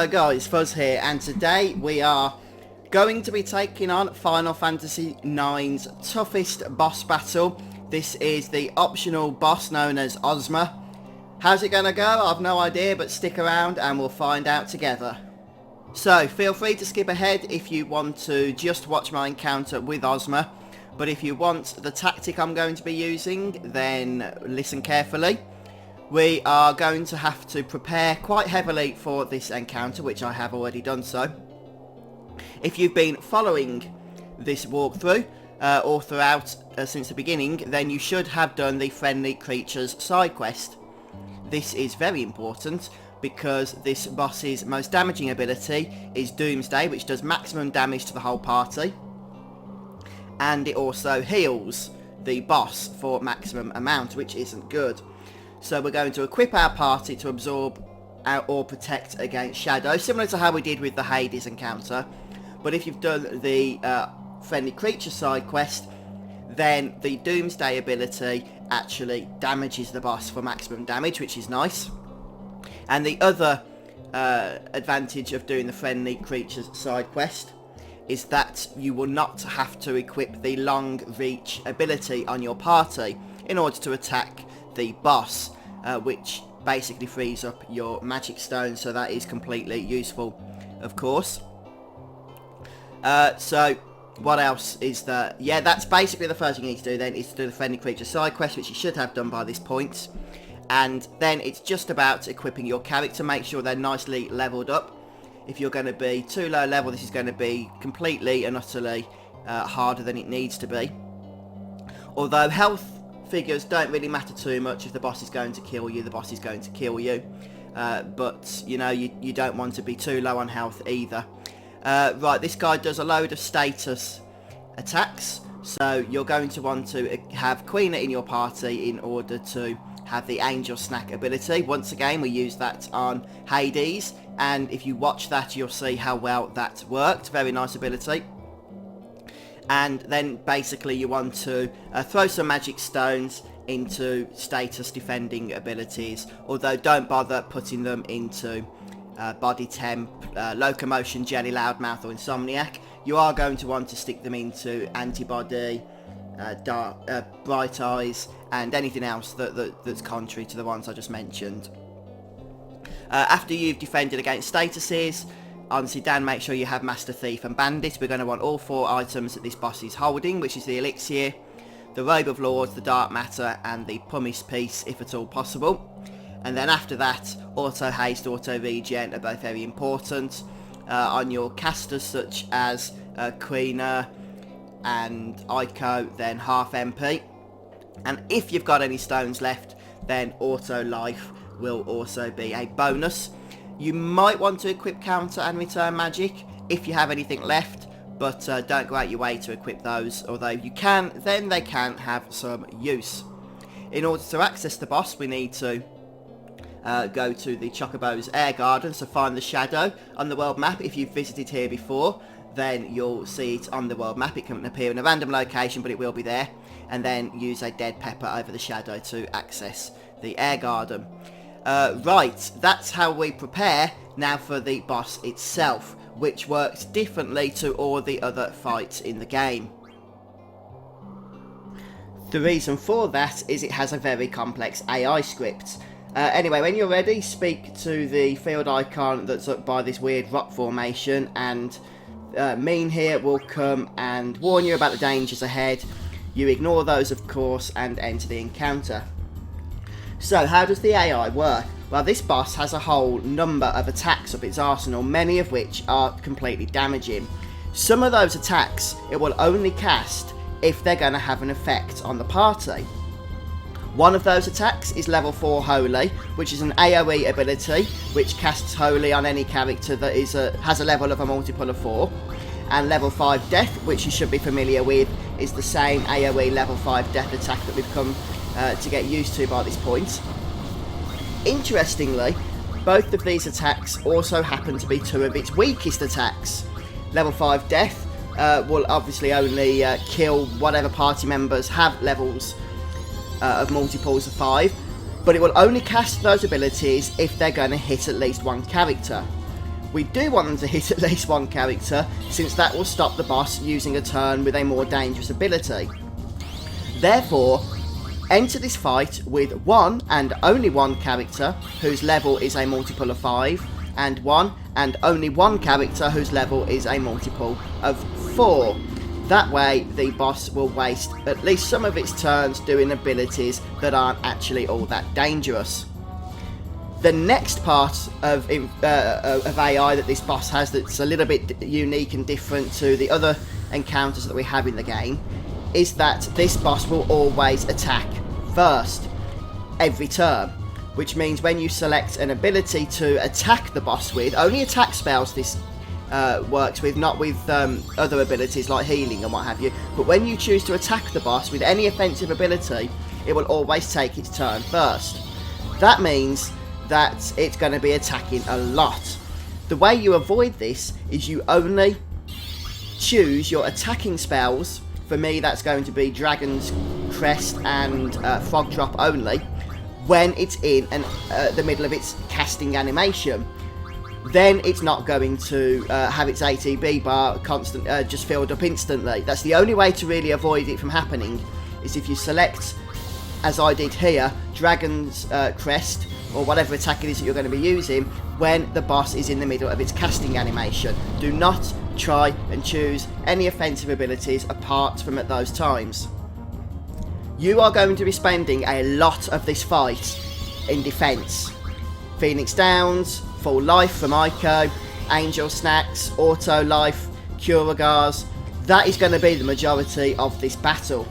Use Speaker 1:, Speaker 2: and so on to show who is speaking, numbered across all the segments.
Speaker 1: Hello guys, Fuzz here, and today we are going to be taking on Final Fantasy IX's toughest boss battle. This is the optional boss known as Ozma. How's it going to go? I've no idea, but stick around and we'll find out together. So feel free to skip ahead if you want to just watch my encounter with Ozma, but if you want the tactic I'm going to be using, then listen carefully. We are going to have to prepare quite heavily for this encounter, which I have already done so. If you've been following this walkthrough all throughout since the beginning, then you should have done the Friendly Creatures side quest. This is very important because this boss's most damaging ability is Doomsday, which does maximum damage to the whole party, and it also heals the boss for maximum amount, which isn't good. So we're going to equip our party to absorb or protect against shadow, similar to how we did with the Hades encounter. But if you've done the Friendly Creature side quest, then the Doomsday ability actually damages the boss for maximum damage, which is nice. And the other advantage of doing the Friendly Creatures side quest is that you will not have to equip the Long Reach ability on your party in order to attack the boss, which basically frees up your magic stone, so that is completely useful, of course. So what else is there? Yeah, that's basically the first thing you need to do then, is to do the Friendly Creature side quest, which you should have done by this point. And then it's just about equipping your character. Make sure they're nicely leveled up. If you're going to be too low level, this is going to be completely and utterly harder than it needs to be. Although health figures don't really matter too much. If the boss is going to kill you, the boss is going to kill you. But, you know, you don't want to be too low on health either. Right, this guy does a load of status attacks. So you're going to want to have Queen in your party in order to have the Angel Snack ability. Once again, we use that on Hades. And if you watch that, you'll see how well that worked. Very nice ability. And then basically you want to throw some magic stones into status defending abilities, although don't bother putting them into body temp, locomotion, jelly, loudmouth or insomniac. You are going to want to stick them into antibody, bright eyes and anything else that's contrary to the ones I just mentioned. After you've defended against statuses, on Sedan, make sure you have Master Thief and Bandit. We're going to want all 4 items that this boss is holding, which is the Elixir, the Robe of Lords, the Dark Matter, and the Pumice Piece, if at all possible. And then after that, Auto Haste, Auto Regen are both very important. On your casters such as Queener and Ico, then half MP. And if you've got any stones left, then Auto Life will also be a bonus. You might want to equip Counter and Return Magic if you have anything left, but don't go out your way to equip those, although you can, then they can have some use. In order to access the boss, we need to go to the Chocobo's Air Garden, so find the shadow on the world map. If you've visited here before, then you'll see it on the world map. It can appear in a random location, but it will be there. And then use a dead pepper over the shadow to access the Air Garden. Right, that's how we prepare now for the boss itself, which works differently to all the other fights in the game. The reason for that is it has a very complex AI script. Anyway, when you're ready, speak to the field icon that's up by this weird rock formation, and Mean here will come and warn you about the dangers ahead. You ignore those, of course, and enter the encounter. So, how does the AI work? Well, this boss has a whole number of attacks up its arsenal, many of which are completely damaging. Some of those attacks it will only cast if they're going to have an effect on the party. One of those attacks is level 4 Holy, which is an AoE ability which casts Holy on any character that has a level of a multiple of 4. And level 5 Death, which you should be familiar with, is the same AoE level 5 Death attack that we've come to get used to by this point. Interestingly, both of these attacks also happen to be 2 of its weakest attacks. Level 5 Death will obviously only kill whatever party members have levels of multiples of 5, but it will only cast those abilities if they're going to hit at least one character. We do want them to hit at least one character, since that will stop the boss using a turn with a more dangerous ability. Therefore, enter this fight with one and only one character whose level is a multiple of 5, and one and only one character whose level is a multiple of 4. That way the boss will waste at least some of its turns doing abilities that aren't actually all that dangerous. The next part of AI that this boss has that's a little bit unique and different to the other encounters that we have in the game is that this boss will always attack first every turn, which means when you select an ability to attack the boss with, only attack spells this works with, not with other abilities like healing and what have you, but when you choose to attack the boss with any offensive ability, it will always take its turn first. That means that it's going to be attacking a lot. The way you avoid this is you only choose your attacking spells. For me, that's going to be Dragon's Crest and Frog Drop only when it's in the middle of its casting animation. Then it's not going to have its ATB bar just filled up instantly. That's the only way to really avoid it from happening, is if you select, as I did here, Dragon's Crest or whatever attack it is that you're going to be using when the boss is in the middle of its casting animation. Do not try and choose any offensive abilities apart from at those times. You are going to be spending a lot of this fight in defense. Phoenix Downs, Full Life from Ico, Angel Snacks, Auto Life, Curagars. That is going to be the majority of this battle,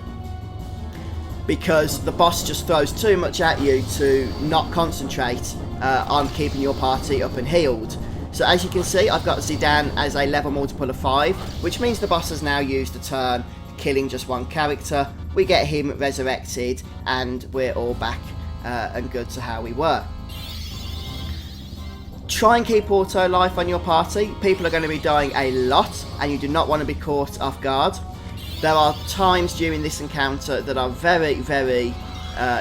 Speaker 1: because the boss just throws too much at you to not concentrate on keeping your party up and healed. So as you can see, I've got Zidane as a level multiple of 5, which means the boss has now used a turn killing just one character. We get him resurrected and we're all back and good to how we were. Try and keep auto life on your party. People are going to be dying a lot and you do not want to be caught off guard. There are times during this encounter that are very, very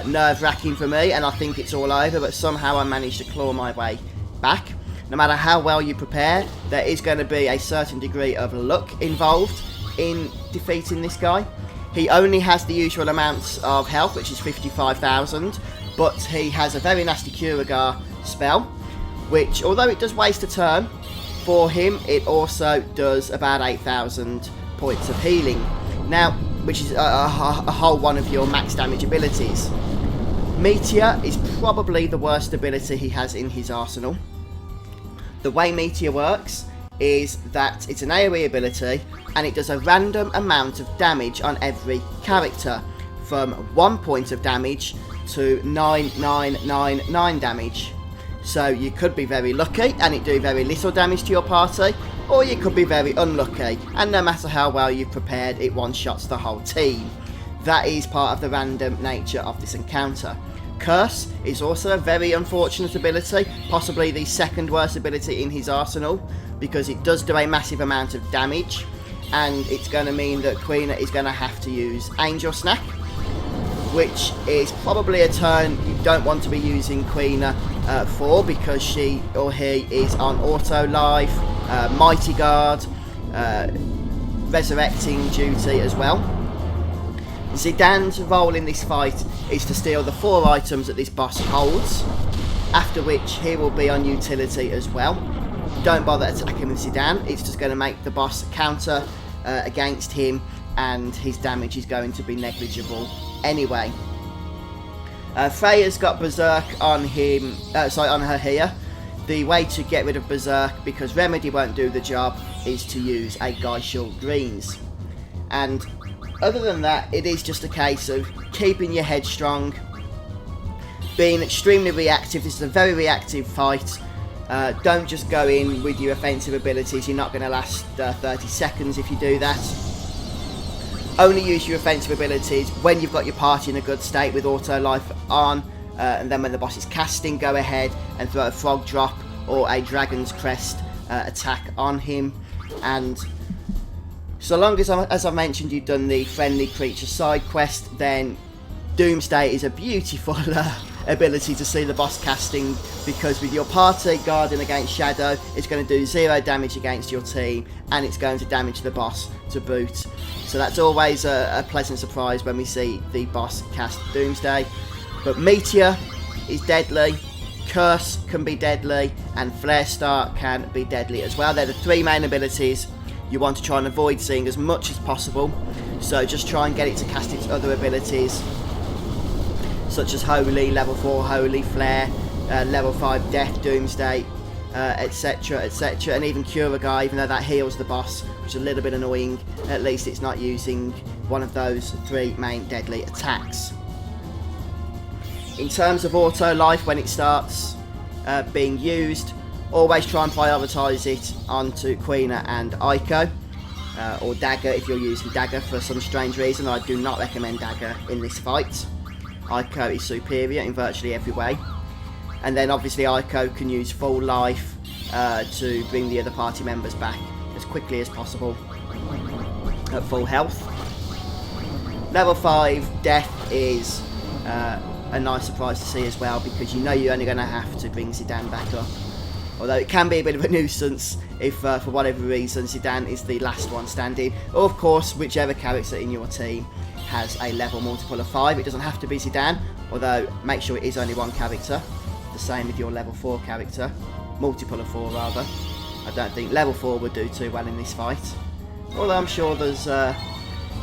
Speaker 1: nerve-wracking for me, and I think it's all over, but somehow I managed to claw my way back. No matter how well you prepare, there is going to be a certain degree of luck involved in defeating this guy. He only has the usual amounts of health, which is 55,000, but he has a very nasty Curagar spell, which, although it does waste a turn, for him it also does about 8,000 points of healing. Now, which is a whole one of your max damage abilities. Meteor is probably the worst ability he has in his arsenal. The way Meteor works is that it's an AoE ability and it does a random amount of damage on every character, from 1 point of damage to 9999 damage. So you could be very lucky and it do very little damage to your party, or you could be very unlucky and no matter how well you've prepared, it one-shots the whole team. That is part of the random nature of this encounter. Curse is also a very unfortunate ability, possibly the second worst ability in his arsenal, because it does do a massive amount of damage, and it's going to mean that Queen is going to have to use Angel Snack, which is probably a turn you don't want to be using Queen for, because she or he is on auto life, Mighty Guard, resurrecting duty as well. Zidane's role in this fight is to steal the 4 items that this boss holds, after which he will be on utility as well. Don't bother attacking with Zidane, it's just going to make the boss counter against him, and his damage is going to be negligible anyway. Freya's got Berserk on him, on her here. The way to get rid of Berserk, because Remedy won't do the job, is to use a Geishel Greens. And other than that, it is just a case of keeping your head strong, being extremely reactive. This is a very reactive fight. Don't just go in with your offensive abilities. You're not going to last 30 seconds if you do that. Only use your offensive abilities when you've got your party in a good state with auto life on, and then when the boss is casting, go ahead and throw a Frog Drop or a Dragon's Crest attack on him. And so long as I mentioned, you've done the friendly creature side quest, then Doomsday is a beautiful ability to see the boss casting, because with your party guarding against Shadow, it's going to do 0 damage against your team, and it's going to damage the boss to boot. So that's always a pleasant surprise when we see the boss cast Doomsday. But Meteor is deadly, Curse can be deadly, and Flare Star can be deadly as well. They're the 3 main abilities you want to try and avoid seeing as much as possible. So just try and get it to cast its other abilities, such as Holy, level 4 Holy, Flare, level 5 Death, Doomsday, etc, etc, and even Curaguy, even though that heals the boss, which is a little bit annoying. At least it's not using one of those 3 main deadly attacks. In terms of auto life, when it starts being used, always try and prioritise it onto Quina and Aiko, or Dagger if you're using Dagger for some strange reason. I do not recommend Dagger in this fight. Aiko is superior in virtually every way. And then obviously Aiko can use full life to bring the other party members back as quickly as possible at full health. Level 5 Death is a nice surprise to see as well, because you know you're only going to have to bring Zidane back up. Although it can be a bit of a nuisance if for whatever reason Zidane is the last one standing. Or of course whichever character in your team has a level multiple of 5. It doesn't have to be Zidane, although make sure it is only one character. The same with your level 4 character. Multiple of 4 rather. I don't think level 4 would do too well in this fight. Although I'm sure there's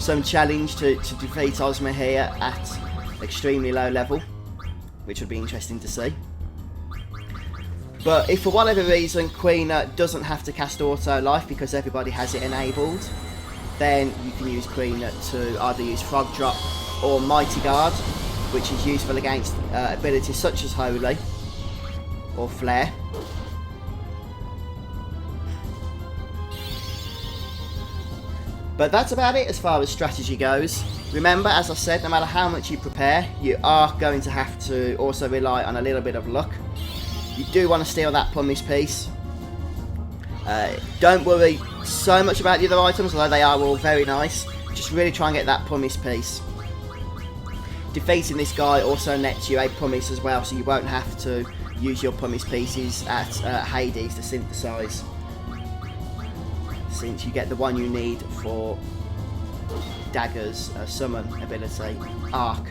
Speaker 1: some challenge to defeat Ozma here at extremely low level, which would be interesting to see. But if for whatever reason Quina doesn't have to cast auto life because everybody has it enabled, then you can use Quina to either use Frog Drop or Mighty Guard, which is useful against abilities such as Holy or Flare. But that's about it as far as strategy goes. Remember, as I said, no matter how much you prepare, you are going to have to also rely on a little bit of luck. You do want to steal that pumice piece. Don't worry so much about the other items, although they are all very nice. Just really try and get that pumice piece. Defeating this guy also nets you a pumice as well, so you won't have to use your pumice pieces at Hades to synthesize, since you get the one you need for Dagger's summon ability, Arc.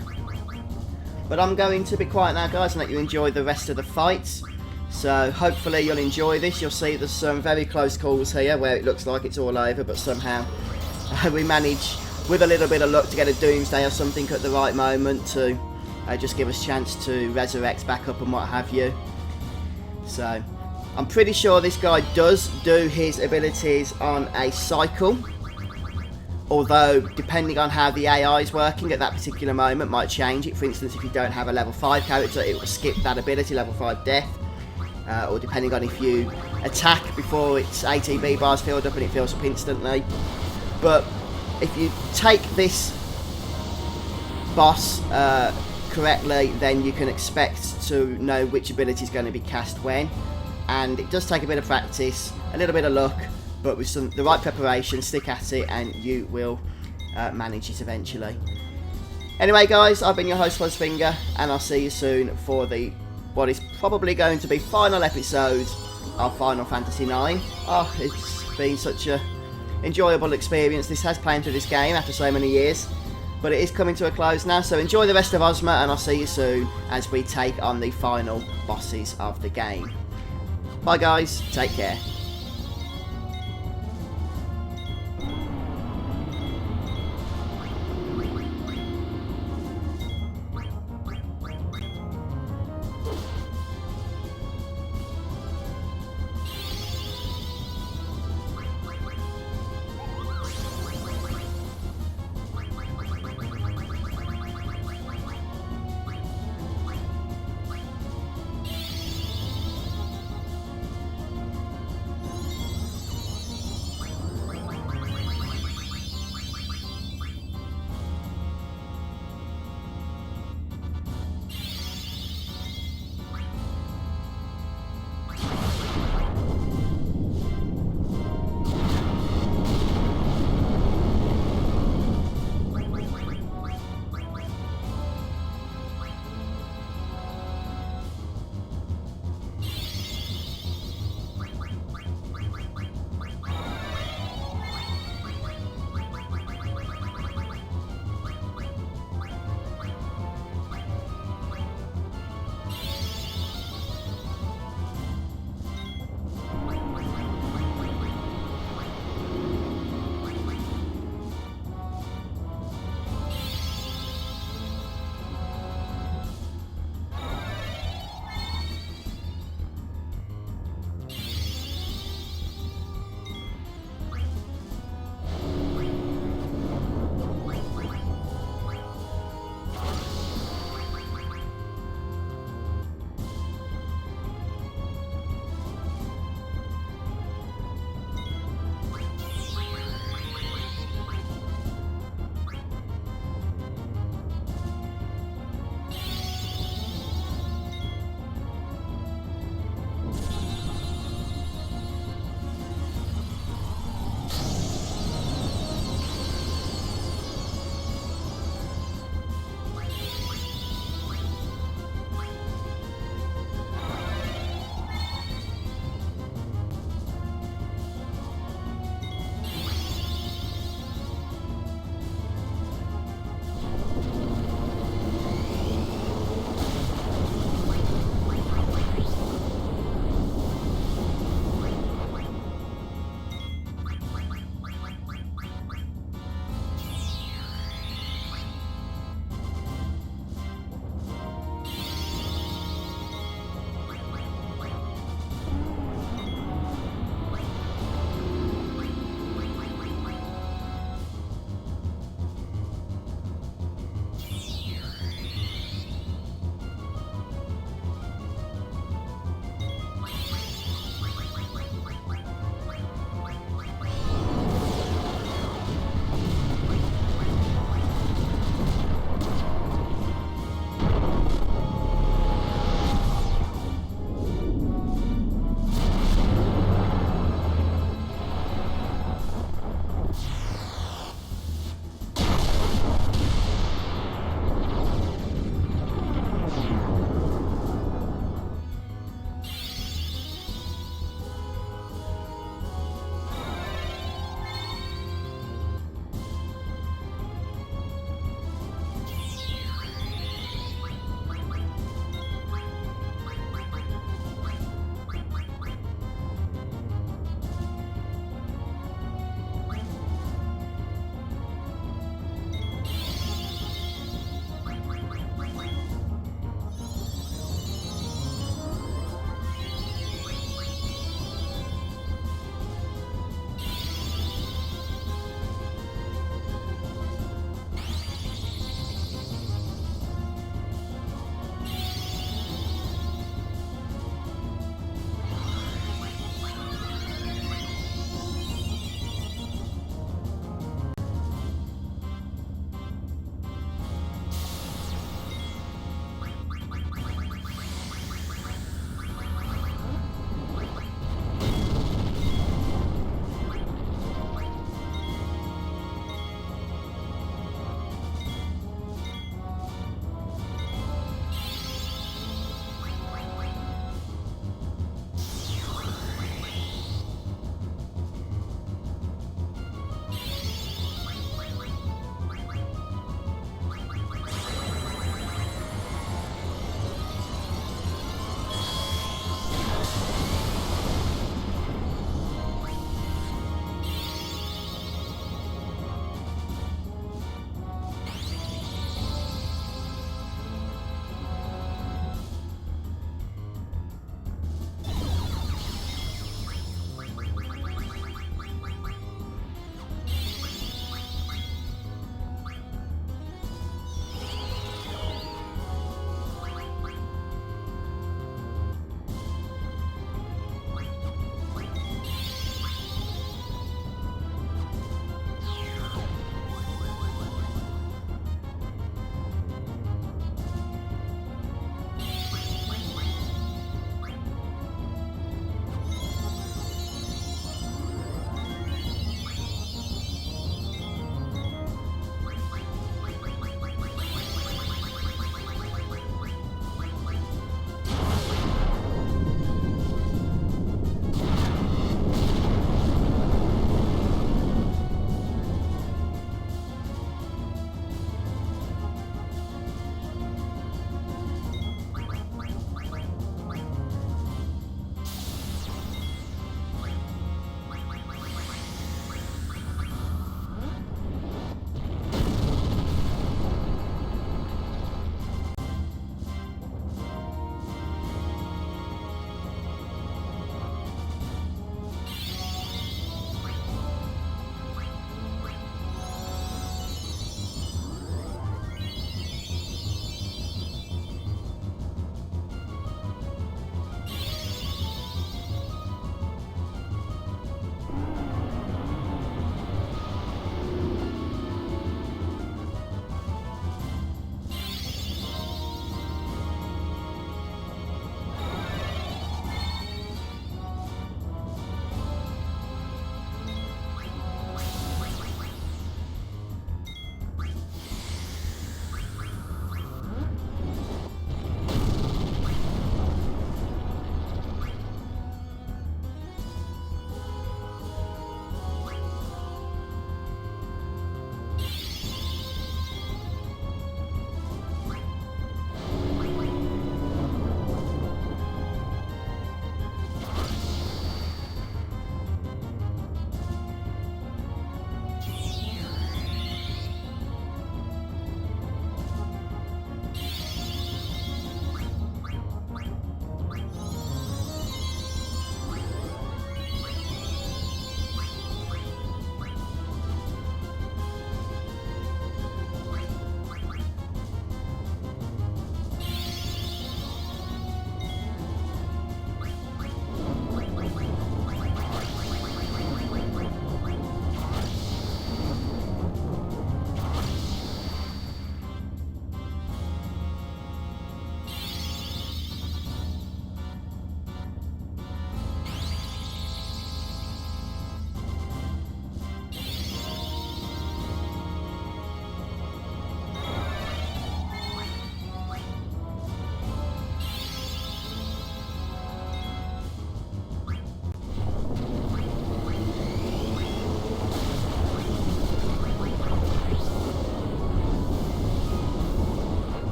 Speaker 1: But I'm going to be quiet now, guys, and let you enjoy the rest of the fight. So hopefully you'll enjoy this. You'll see there's some very close calls here where it looks like it's all over, but somehow we manage with a little bit of luck to get a Doomsday or something at the right moment to just give us a chance to resurrect back up and what have you. So I'm pretty sure this guy does do his abilities on a cycle, although depending on how the AI is working at that particular moment might change it. For instance, if you don't have a level 5 character, it will skip that ability, level 5 Death, or depending on if you attack before its ATB bar's filled up and it fills up instantly. But if you take this boss correctly, then you can expect to know which ability is going to be cast when. And it does take a bit of practice, a little bit of luck, but with the right preparation, stick at it and you will manage it eventually. Anyway guys, I've been your host Fuzzfinger, and I'll see you soon for what is probably going to be final episode of Final Fantasy IX. Oh, it's been such a enjoyable experience. This has playing through this game after so many years, but it is coming to a close now, so enjoy the rest of Ozma, and I'll see you soon as we take on the final bosses of the game. Bye guys, take care.